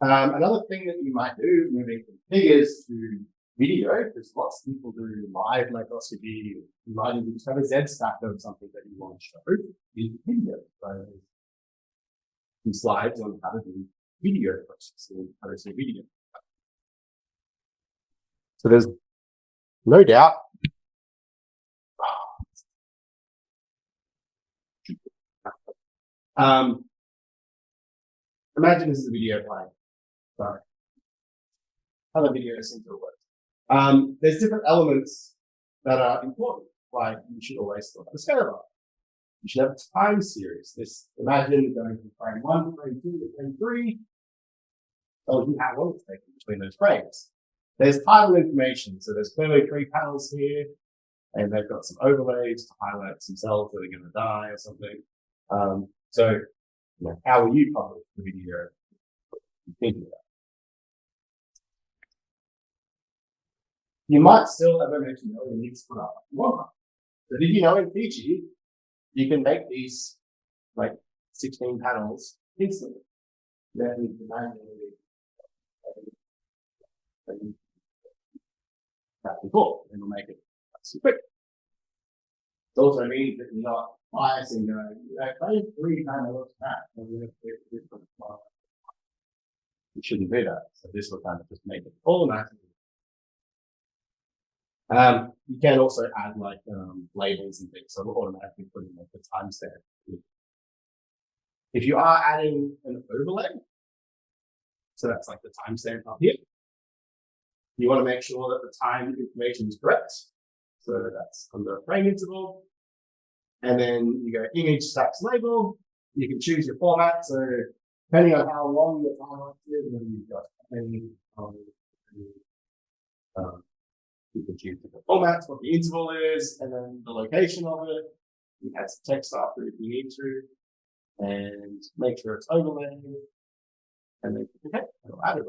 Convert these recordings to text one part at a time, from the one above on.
Another thing that you might do, moving from figures to video, because lots of people do live microscopy. You might even just have a Z stack of something that you want to show in video. So there's some slides on how to do video processing, how to do video. So there's no doubt. Imagine this is a video playing. Sorry. Other videos seem to work. There's different elements that are important, like you should always still have a scale bar. You should have a time series. Imagine going from frame 1, frame 2 to frame 3. So you have long it's taken between those frames. There's title information. So there's clearly 3 panels here, and they've got some overlays to highlight some cells that are going to die or something. So how will you publish the video you're thinking about? You might still, as I mentioned earlier, need to put up one. But if you know in Fiji, you can make these like 16 panels instantly. Then you can manually back and forth, and it'll make it nice and quick. It also means that you're not biasing going, play 3 panels back, and we're going to do different. You shouldn't do that. So this will kind of just make it all nice. You can also add like labels and things, so it'll automatically put in like the timestamp. If you are adding an overlay, so that's like the timestamp up here, you want to make sure that the time information is correct. So that's on the frame interval. And then you go image stacks label. You can choose your format. So depending on how long your timeline is, whether you've got any, you can choose different formats, what the interval is, and then the location of it. You can add some text after if you need to, and make sure it's overlaid. And then okay, it'll add it.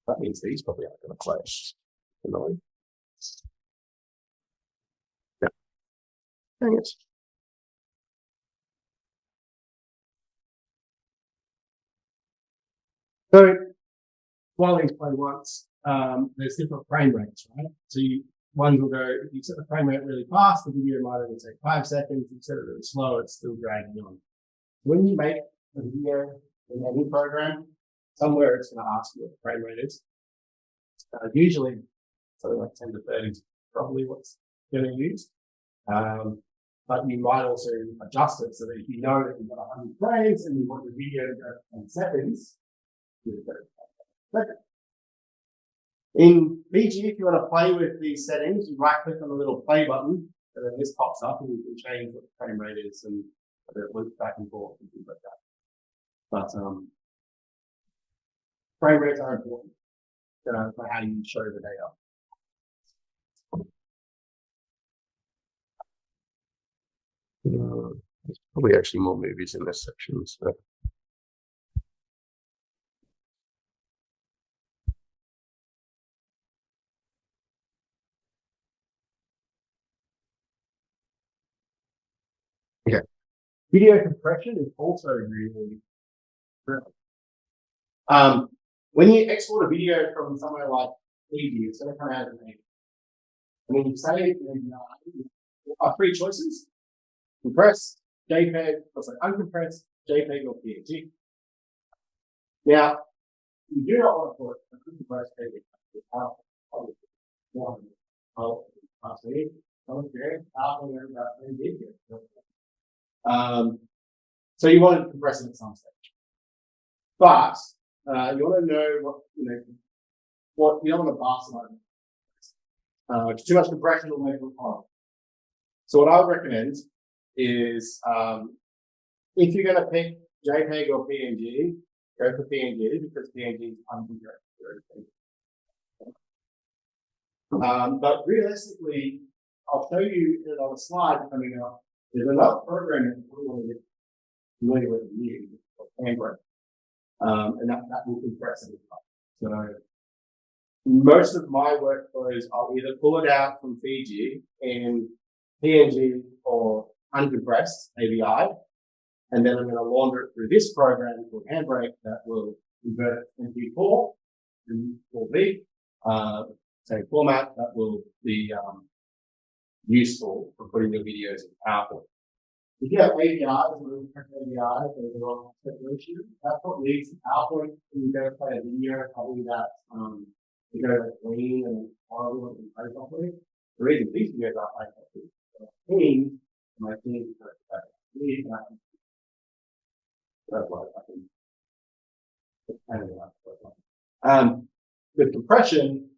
That means these probably aren't going to clash. Annoying. Yeah. Dang it. So while these play once, there's different frame rates, right? So ones will go, if you set the frame rate really fast, the video might only take 5 seconds. If you set it really slow, it's still dragging on. When you make a video in any program, somewhere it's going to ask you what the frame rate is. Usually, something like 10 to 30 is probably what's getting used. But you might also adjust it so that if you know that you've got 100 frames and you want the video to go for 10 seconds, you go for 10 seconds. In VG, if you want to play with these settings, you right click on the little play button, and then this pops up and you can change what the frame rate is and it looks back and forth and things like that. But frame rates are important for how you show the data. There's probably actually more movies in this section. So. Okay. Video compression is also really critical. When you export a video from somewhere like Adobe, it's going to come out as an and when you save, there are 3 choices: compressed, JPEG, uncompressed, JPEG, or PNG. Now, you do not want to put a compressed JPEG. So you want to compress it at some stage, but you want to know what you don't want to bastard. Too much compression will make it horrible. So what I would recommend is if you're going to pick JPEG or PNG, go for PNG because PNG is uncompressed. But realistically, I'll show you it on a slide coming up. There's another program that we want to get familiar with you, Handbrake, and that will compress it. So most of my workflows, I'll either pull it out from Fiji in PNG or uncompressed AVI, and then I'm going to launder it through this program called Handbrake that will convert MP4 to 4B, same format that will be useful for putting your videos in PowerPoint. If you have APIs or APIs or the wrong separation, that's what leads to PowerPoint when you go to play a video, probably that you go to clean and horrible and play properly. The reason these videos are playing properly is clean, my team is going to play. With compression,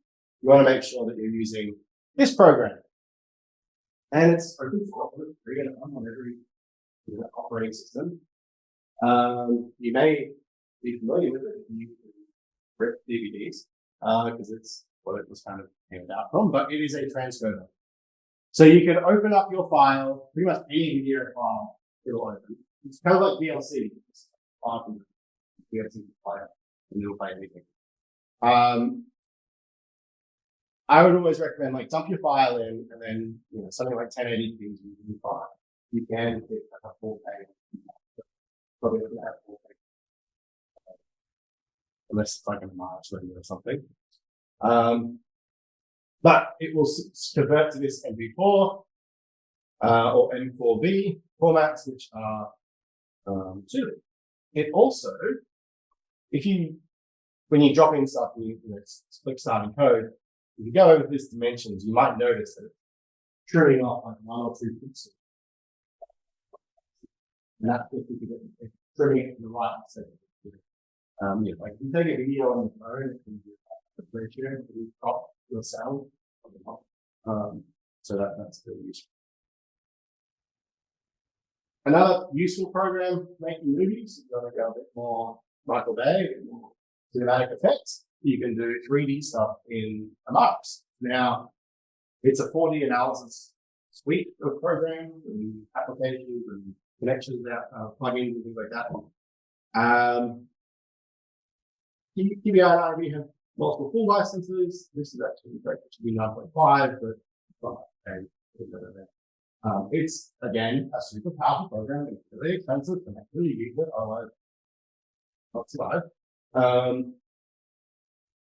you want to make sure that you're using this program. And it's open source, it's free and on every operating system. You may be familiar with it if you rip DVDs, because it's what it was kind of handed out from, but it is a transcoder. So you can open up your file, pretty much any video file, it'll open. It's kind of like VLC. It's often VLC player, and it'll play anything. I would always recommend dump your file in, and then something like 1080p is usually fine. You can pick a 4K, probably not have 4K, unless it's an Imaris radio or something. But it will convert to this MP4 or M4B formats, which are suited. It also, when you drop in stuff, and you click starting code, if you go over this dimensions, you might notice that it's trimming off 1 or 2 pixels. And that's if you get trimming it to the right side. If you take a video on the phone, it can be a ratio to crop your sound. So that's still useful. Another useful program for making movies, if you want to go a bit more Michael Bay, a bit more cinematic effects, you can do 3D stuff in Imaris. Now, it's a 4D analysis suite of programs and applications and connections, plugins and things like that. Give you an idea, we have multiple full licenses. This is actually great. It should be 9.5, but it's again a super powerful program. It's really expensive, and I really use it. Otherwise, not survive.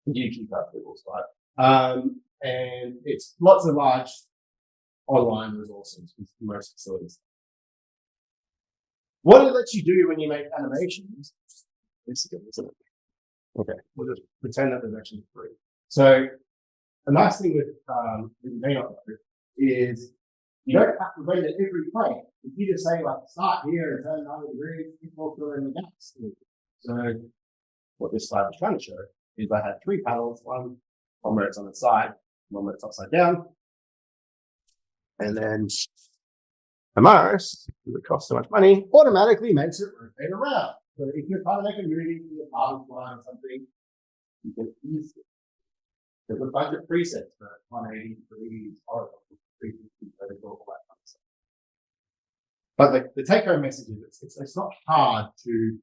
YouTube will survive. And it's lots of large online resources with most facilities. What it lets you do when you make animations, this is good, isn't it? Okay, we'll just pretend that there's actually 3. So the nice thing with that you may not know is you don't have to render every frame. If you just say start here and turn 90 degrees, it will fill in the gaps. So what this slide was trying to show is I had 3 panels, one where it's on its side, one where it's upside down. And then Imaris, because it costs so much money, automatically makes it rotate around. So if you're trying to make a movie with a power supply or something, you can use it. There's a bunch of presets for 180 degrees, horizontal, 360, vertical, all that kind of stuff. But the take-home message is it's not hard to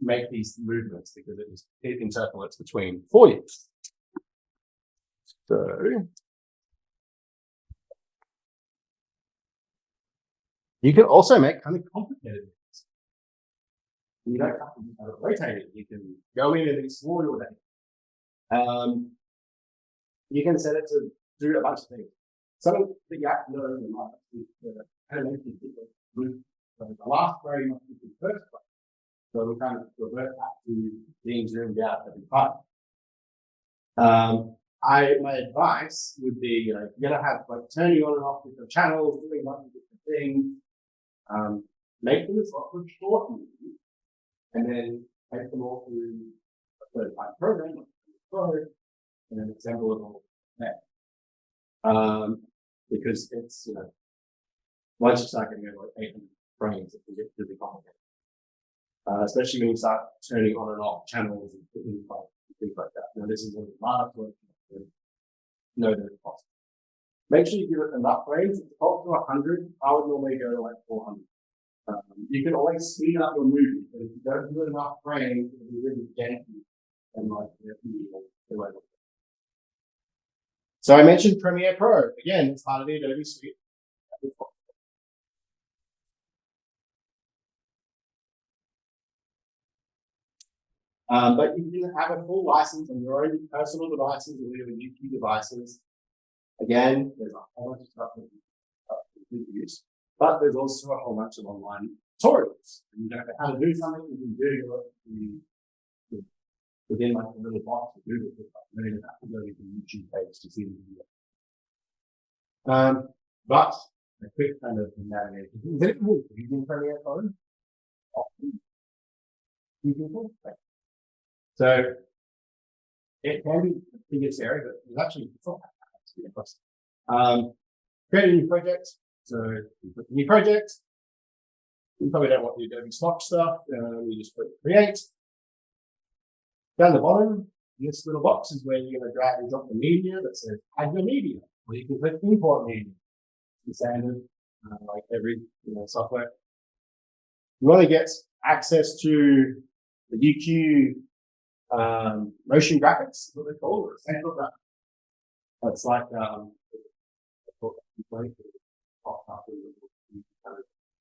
make these movements because it interpolates between for you. So you can also make kind of complicated things. You don't have to rotate it. You can go in and explore your data. You can set it to do a bunch of things. Something that you have to know in the life is the animation with the last frame must be the first frame. So we kind of revert back to being zoomed out every time. My advice would be, if you're going to have turning on and off different channels, doing a bunch of different things, make them as lots of short movies, and then take them all through a third-party program, and then assemble it all there. Because it's, once you start getting over 800 frames, it can get really complicated. Especially when you start turning on and off channels and things like that. Now, this is one of the last ones. Know that it's possible. Make sure you give it enough frames. If it's up to 100, I would normally go to 400. You can always speed up your movie, but if you don't do enough frames, it'll be really janky and the way. So I mentioned Premiere Pro. Again, it's part of the Adobe suite. But you can have a full license on your own personal devices or your UQ devices. Again, there's a whole bunch of stuff that you can use, but there's also a whole bunch of online tutorials. And you don't know how to do something, you can do it within like a little box of Google. You don't even have to go to the YouTube page to see the video. But a quick kind of navigation. Is it using Premiere Pro? So it can be the biggest area, but it's actually not that. Create a new project. So you put a new project. You probably don't want the Adobe stock stuff. You just put create. Down the bottom, this little box is where you're going to drag and drop the media that says add your media, or you can click import media. It's the standard, like every software. You want to get access to the UQ motion graphics, what they call it, sample graphics. It's like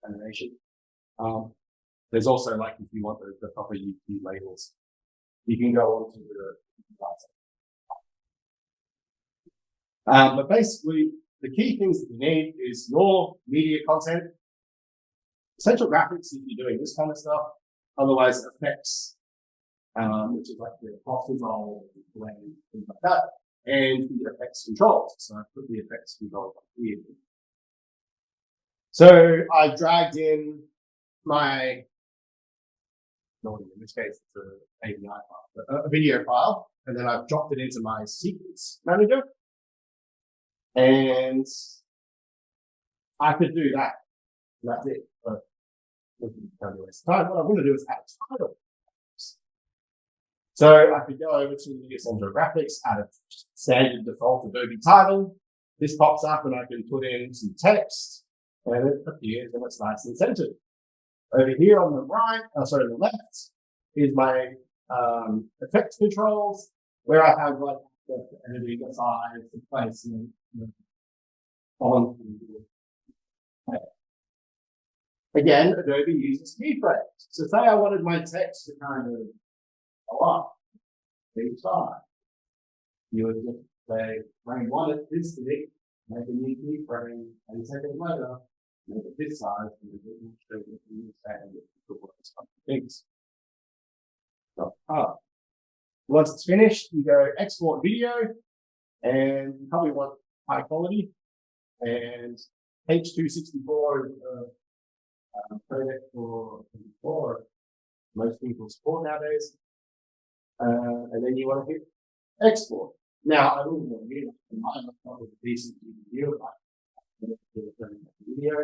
animation. There's also like if you want the proper UQ labels, you can go on to the but basically the key things that you need is your media content, essential graphics if you're doing this kind of stuff, otherwise effects, which is like the cross control, things like that, and the effects controls. So I put the effects controls up here. So I dragged in my, in this case, it's an API file, a video file, and then I've dropped it into my sequence manager. And I could do that. That's it. But what I want to do is add a title. So I could go over to the Essential Graphics, add a standard default Adobe title. This pops up and I can put in some text and it appears and it's nice and centered. Over here on the right, on the left is my effects controls where I have like the editing, the size, the placement, on. Again, Adobe uses keyframes. So say I wanted my text to kind of go up each side. You would just say frame 1 at this big, make a new keyframe, and a second later, make it this size, and a bit more straight with the new standard things. So, once it's finished, you go export video, and you probably want high quality, and H.264 is a codec for most people support nowadays. And then you want to hit export. Now, I wouldn't want to do that. My laptop is a decent video. Video.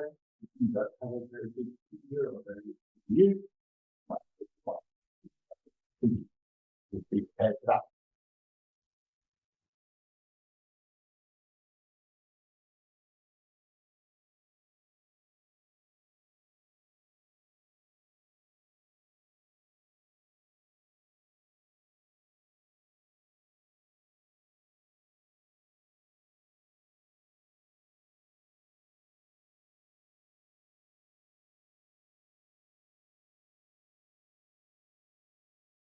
You don't have a very good video or very good view. Be prepared for that.